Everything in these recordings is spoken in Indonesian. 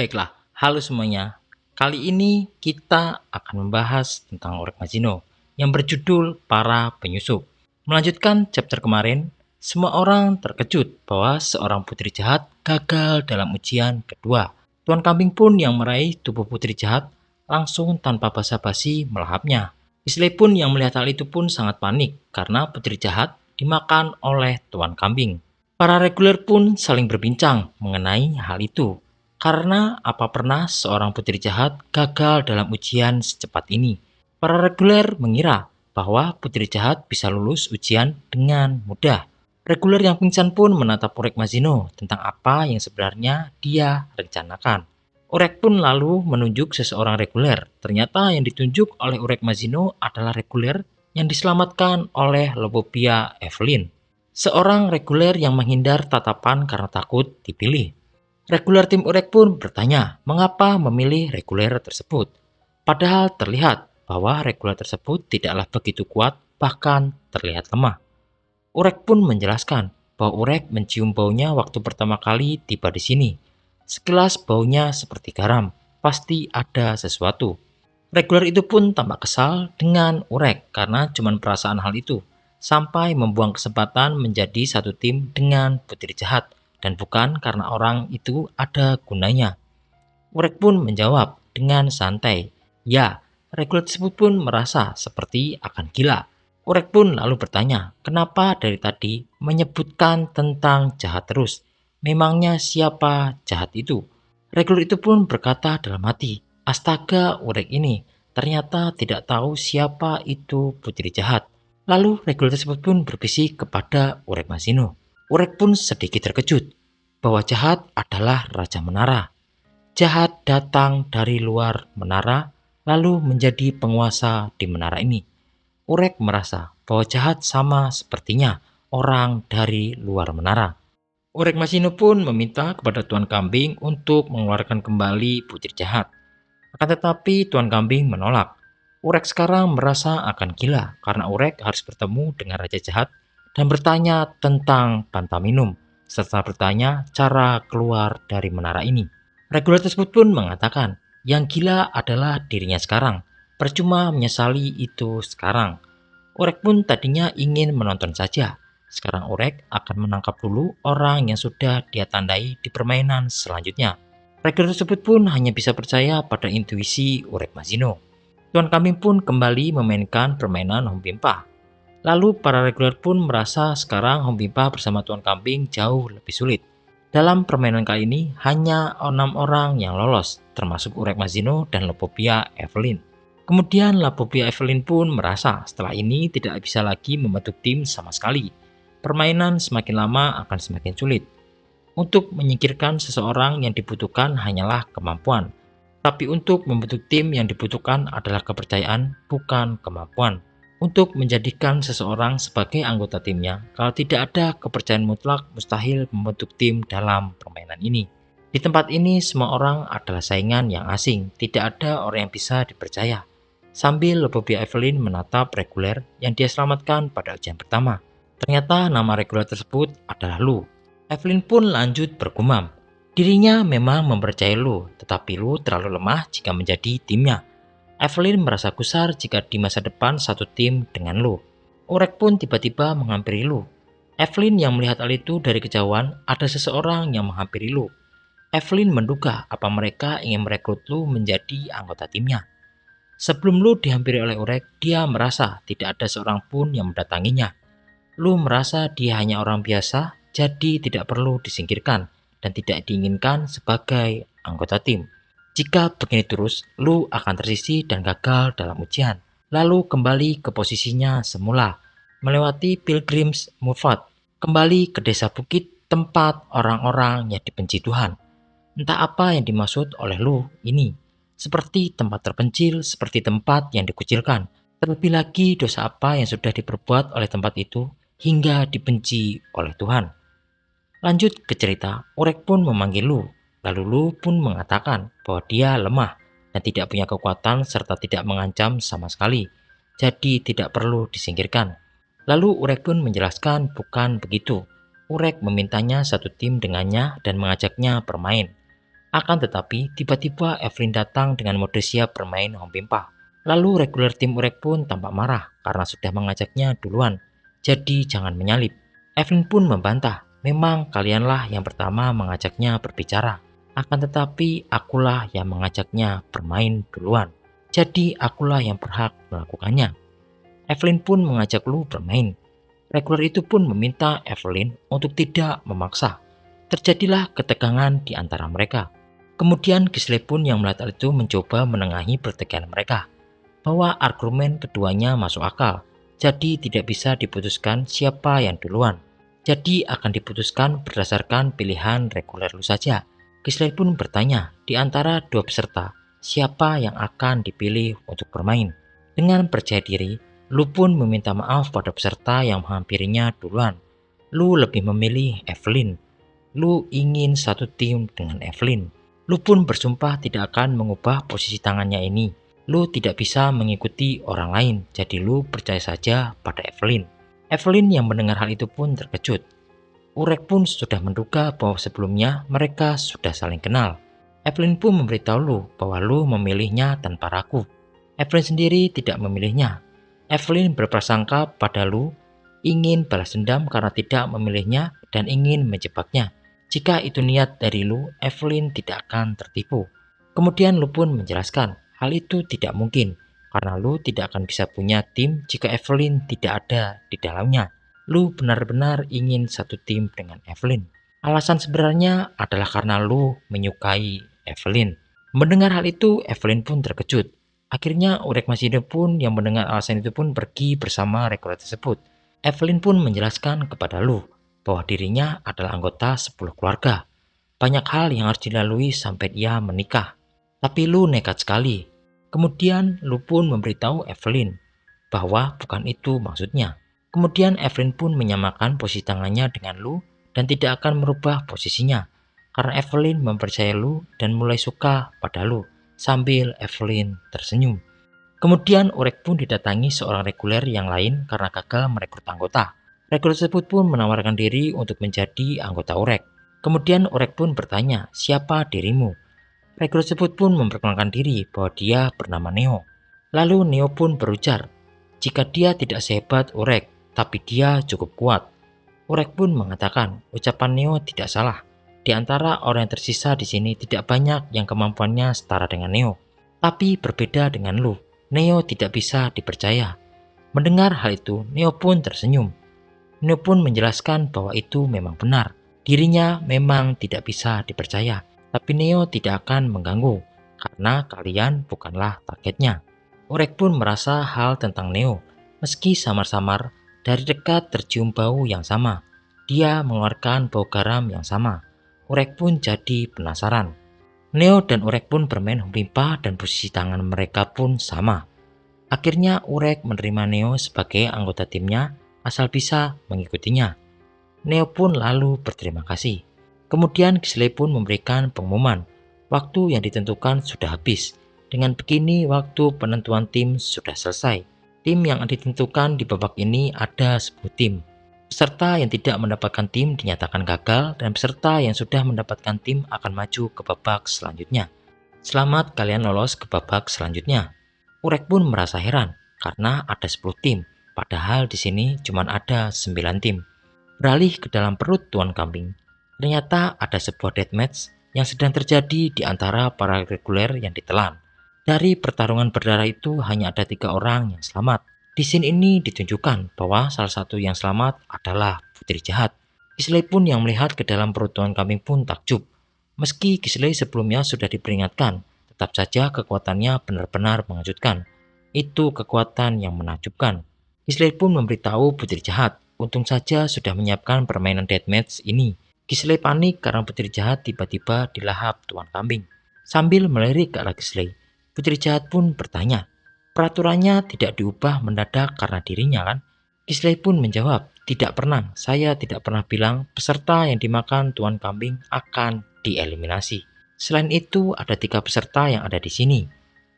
Baiklah, halo semuanya. Kali ini kita akan membahas tentang Orek Mazino yang berjudul Para Penyusup. Melanjutkan chapter kemarin, semua orang terkejut bahwa seorang putri jahat gagal dalam ujian kedua. Tuan Kambing pun yang meraih tubuh putri jahat langsung tanpa basa-basi melahapnya. Isley pun yang melihat hal itu pun sangat panik karena putri jahat dimakan oleh Tuan Kambing. Para reguler pun saling berbincang mengenai hal itu. Karena apa pernah seorang putri jahat gagal dalam ujian secepat ini? Para reguler mengira bahwa putri jahat bisa lulus ujian dengan mudah. Reguler yang pingsan pun menatap Orek Mazino tentang apa yang sebenarnya dia rencanakan. Orek pun lalu menunjuk seseorang reguler. Ternyata yang ditunjuk oleh Orek Mazino adalah reguler yang diselamatkan oleh Lobopia Evelyn. Seorang reguler yang menghindar tatapan karena takut dipilih. Reguler tim Orek pun bertanya mengapa memilih reguler tersebut. Padahal terlihat bahwa reguler tersebut tidaklah begitu kuat, bahkan terlihat lemah. Orek pun menjelaskan bahwa Orek mencium baunya waktu pertama kali tiba di sini. Sekilas baunya seperti garam, pasti ada sesuatu. Reguler itu pun tampak kesal dengan Orek karena cuma perasaan hal itu, sampai membuang kesempatan menjadi satu tim dengan putri jahat. Dan bukan karena orang itu ada gunanya. Orek pun menjawab dengan santai. Ya, reguler tersebut pun merasa seperti akan gila. Orek pun lalu bertanya, kenapa dari tadi menyebutkan tentang jahat terus? Memangnya siapa jahat itu? Reguler itu pun berkata dalam hati, astaga Orek ini ternyata tidak tahu siapa itu putri jahat. Lalu reguler tersebut pun berbisik kepada Orek Mazino. Orek pun sedikit terkejut bahwa jahat adalah Raja Menara. Jahat datang dari luar menara lalu menjadi penguasa di menara ini. Orek merasa bahwa jahat sama sepertinya orang dari luar menara. Orek Mazino pun meminta kepada Tuan Kambing untuk mengeluarkan kembali putri jahat. Akan tetapi Tuan Kambing menolak. Orek sekarang merasa akan gila karena Orek harus bertemu dengan Raja Jahat dan bertanya tentang Pantaminum, serta bertanya cara keluar dari menara ini. Reguler tersebut pun mengatakan, yang gila adalah dirinya sekarang, percuma menyesali itu sekarang. Orek pun tadinya ingin menonton saja, sekarang Orek akan menangkap dulu orang yang sudah dia tandai di permainan selanjutnya. Reguler tersebut pun hanya bisa percaya pada intuisi Orek Mazino. Tuan Kambing pun kembali memainkan permainan Hong Pimpa. Lalu para reguler pun merasa sekarang Hong Pimpa bersama Tuan Kambing jauh lebih sulit. Dalam permainan kali ini hanya 6 orang yang lolos, termasuk Orek Mazino dan Lobopia Evelyn. Kemudian Lobopia Evelyn pun merasa setelah ini tidak bisa lagi membentuk tim sama sekali. Permainan semakin lama akan semakin sulit. Untuk menyingkirkan seseorang yang dibutuhkan hanyalah kemampuan. Tapi untuk membentuk tim yang dibutuhkan adalah kepercayaan, bukan kemampuan. Untuk menjadikan seseorang sebagai anggota timnya, kalau tidak ada kepercayaan mutlak, mustahil membentuk tim dalam permainan ini. Di tempat ini, semua orang adalah saingan yang asing, tidak ada orang yang bisa dipercaya. Sambil Lobopia Evelyn menatap reguler yang dia selamatkan pada ujian pertama. Ternyata nama reguler tersebut adalah Lu. Evelyn pun lanjut bergumam. Dirinya memang mempercayai Lu, tetapi Lu terlalu lemah jika menjadi timnya. Evelyn merasa gusar jika di masa depan satu tim dengan Lu. Orek pun tiba-tiba menghampiri Lu. Evelyn yang melihat hal itu dari kejauhan, ada seseorang yang menghampiri Lu. Evelyn menduga apa mereka ingin merekrut Lu menjadi anggota timnya. Sebelum Lu dihampiri oleh Orek, dia merasa tidak ada seorang pun yang mendatanginya. Lu merasa dia hanya orang biasa, jadi tidak perlu disingkirkan dan tidak diinginkan sebagai anggota tim. Jika begini terus, Lu akan tersisih dan gagal dalam ujian. Lalu kembali ke posisinya semula, melewati Pilgrim's Mufat, kembali ke desa bukit tempat orang-orang yang dibenci Tuhan. Entah apa yang dimaksud oleh Lu ini, seperti tempat terpencil, seperti tempat yang dikucilkan. Terlebih lagi dosa apa yang sudah diperbuat oleh tempat itu hingga dibenci oleh Tuhan. Lanjut ke cerita, Orek pun memanggil Lu. Lalu Lu pun mengatakan bahwa dia lemah dan tidak punya kekuatan serta tidak mengancam sama sekali. Jadi tidak perlu disingkirkan. Lalu Orek pun menjelaskan bukan begitu. Orek memintanya satu tim dengannya dan mengajaknya bermain. Akan tetapi, tiba-tiba Evelyn datang dengan mode siap bermain home pimpa. Lalu reguler tim Urek pun tampak marah karena sudah mengajaknya duluan. Jadi jangan menyalip. Evelyn pun membantah, memang kalianlah yang pertama mengajaknya berbicara. Akan tetapi akulah yang mengajaknya bermain duluan. Jadi akulah yang berhak melakukannya. Evelyn pun mengajak Lu bermain. Reguler itu pun meminta Evelyn untuk tidak memaksa. Terjadilah ketegangan di antara mereka. Kemudian Gisley pun yang melihat hal itu mencoba menengahi pertikaian mereka, bahwa argumen keduanya masuk akal, jadi tidak bisa diputuskan siapa yang duluan. Jadi akan diputuskan berdasarkan pilihan reguler Lu saja. Gisley pun bertanya, di antara dua peserta, siapa yang akan dipilih untuk bermain? Dengan percaya diri, Lu pun meminta maaf pada peserta yang menghampirinya duluan. Lu lebih memilih Evelyn. Lu ingin satu tim dengan Evelyn. Lu pun bersumpah tidak akan mengubah posisi tangannya ini. Lu tidak bisa mengikuti orang lain, jadi Lu percaya saja pada Evelyn. Evelyn yang mendengar hal itu pun terkejut. Urek pun sudah menduga bahwa sebelumnya mereka sudah saling kenal. Evelyn pun memberitahu Lu bahwa Lu memilihnya tanpa ragu. Evelyn sendiri tidak memilihnya. Evelyn berprasangka pada Lu ingin balas dendam karena tidak memilihnya dan ingin menjebaknya. Jika itu niat dari Lu, Evelyn tidak akan tertipu. Kemudian Lu pun menjelaskan, hal itu tidak mungkin, karena Lu tidak akan bisa punya tim jika Evelyn tidak ada di dalamnya. Lu benar-benar ingin satu tim dengan Evelyn. Alasan sebenarnya adalah karena Lu menyukai Evelyn. Mendengar hal itu, Evelyn pun terkejut. Akhirnya Urek Masido pun yang mendengar alasan itu pun pergi bersama reguler tersebut. Evelyn pun menjelaskan kepada Lu bahwa dirinya adalah anggota 10 keluarga. Banyak hal yang harus dilalui sampai dia menikah. Tapi Lu nekat sekali. Kemudian Lu pun memberitahu Evelyn bahwa bukan itu maksudnya. Kemudian Evelyn pun menyamakan posisi tangannya dengan Lu dan tidak akan merubah posisinya. Karena Evelyn mempercayai Lu dan mulai suka pada Lu, sambil Evelyn tersenyum. Kemudian Urek pun didatangi seorang reguler yang lain karena gagal merekrut anggota. Reguler tersebut pun menawarkan diri untuk menjadi anggota Urek. Kemudian Urek pun bertanya, siapa dirimu? Reguler tersebut pun memperkenalkan diri bahwa dia bernama Neo. Lalu Neo pun berujar, jika dia tidak sehebat Urek, tapi dia cukup kuat. Urek pun mengatakan, ucapan Neo tidak salah. Di antara orang yang tersisa di sini tidak banyak yang kemampuannya setara dengan Neo. Tapi berbeda dengan Lu, Neo tidak bisa dipercaya. Mendengar hal itu, Neo pun tersenyum. Neo pun menjelaskan bahwa itu memang benar. Dirinya memang tidak bisa dipercaya, tapi Neo tidak akan mengganggu, karena kalian bukanlah targetnya. Urek pun merasa hal tentang Neo, meski samar-samar dari dekat tercium bau yang sama. Dia mengeluarkan bau garam yang sama. Urek pun jadi penasaran. Neo dan Urek pun bermain pipa dan posisi tangan mereka pun sama. Akhirnya Urek menerima Neo sebagai anggota timnya asal bisa mengikutinya. Neo pun lalu berterima kasih. Kemudian Gisley pun memberikan pengumuman. Waktu yang ditentukan sudah habis. Dengan begini waktu penentuan tim sudah selesai. Tim yang ditentukan di babak ini ada 10 tim. Peserta yang tidak mendapatkan tim dinyatakan gagal dan peserta yang sudah mendapatkan tim akan maju ke babak selanjutnya. Selamat kalian lolos ke babak selanjutnya. Urek pun merasa heran karena ada 10 tim. Padahal di sini cuma ada 9 tim. Beralih ke dalam perut Tuan Kambing, ternyata ada sebuah deathmatch yang sedang terjadi di antara para reguler yang ditelan. Dari pertarungan berdarah itu hanya ada 3 orang yang selamat. Di scene ini ditunjukkan bahwa salah satu yang selamat adalah Putri Jahat. Gisley pun yang melihat ke dalam perut Tuan Kambing pun takjub. Meski Gisley sebelumnya sudah diperingatkan, tetap saja kekuatannya benar-benar mengejutkan. Itu kekuatan yang menakjubkan. Gisley pun memberitahu Putri Jahat, untung saja sudah menyiapkan permainan deathmatch ini. Gisley panik karena Putri Jahat tiba-tiba dilahap Tuan Kambing. Sambil melirik ke arah Gisley, Putri Jahat pun bertanya, peraturannya tidak diubah mendadak karena dirinya kan? Gisley pun menjawab, tidak pernah, saya tidak pernah bilang peserta yang dimakan Tuan Kambing akan dieliminasi. Selain itu ada 3 peserta yang ada di sini.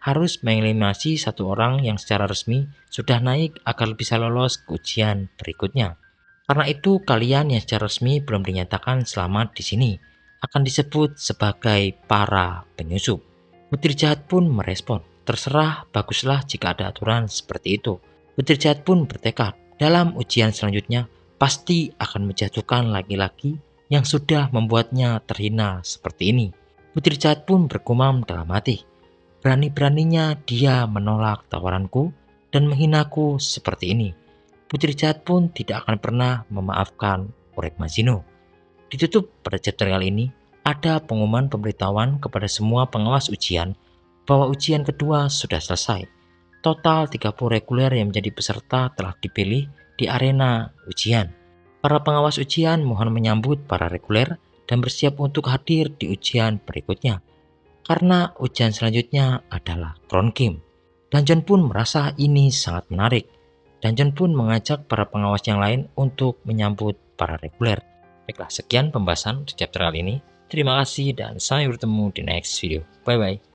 Harus mengeliminasi 1 orang yang secara resmi sudah naik agar bisa lolos ke ujian berikutnya. Karena itu kalian yang secara resmi belum dinyatakan selamat di sini akan disebut sebagai para penyusup. Putri jahat pun merespon, terserah, baguslah jika ada aturan seperti itu. Putri jahat pun bertekad, dalam ujian selanjutnya pasti akan menjatuhkan laki-laki yang sudah membuatnya terhina seperti ini. Putri jahat pun bergumam dalam hati, berani-beraninya dia menolak tawaranku dan menghinaku seperti ini. Putri jahat pun tidak akan pernah memaafkan Oregmazino. Ditutup pada chapter kali ini, ada pengumuman pemberitahuan kepada semua pengawas ujian bahwa ujian kedua sudah selesai. Total 30 reguler yang menjadi peserta telah dipilih di arena ujian. Para pengawas ujian mohon menyambut para reguler dan bersiap untuk hadir di ujian berikutnya. Karena ujian selanjutnya adalah Crown Game. Dan John pun merasa ini sangat menarik. Dan John pun mengajak para pengawas yang lain untuk menyambut para reguler. Baiklah, sekian pembahasan di chapter kali ini. Terima kasih dan sampai bertemu di next video. Bye-bye.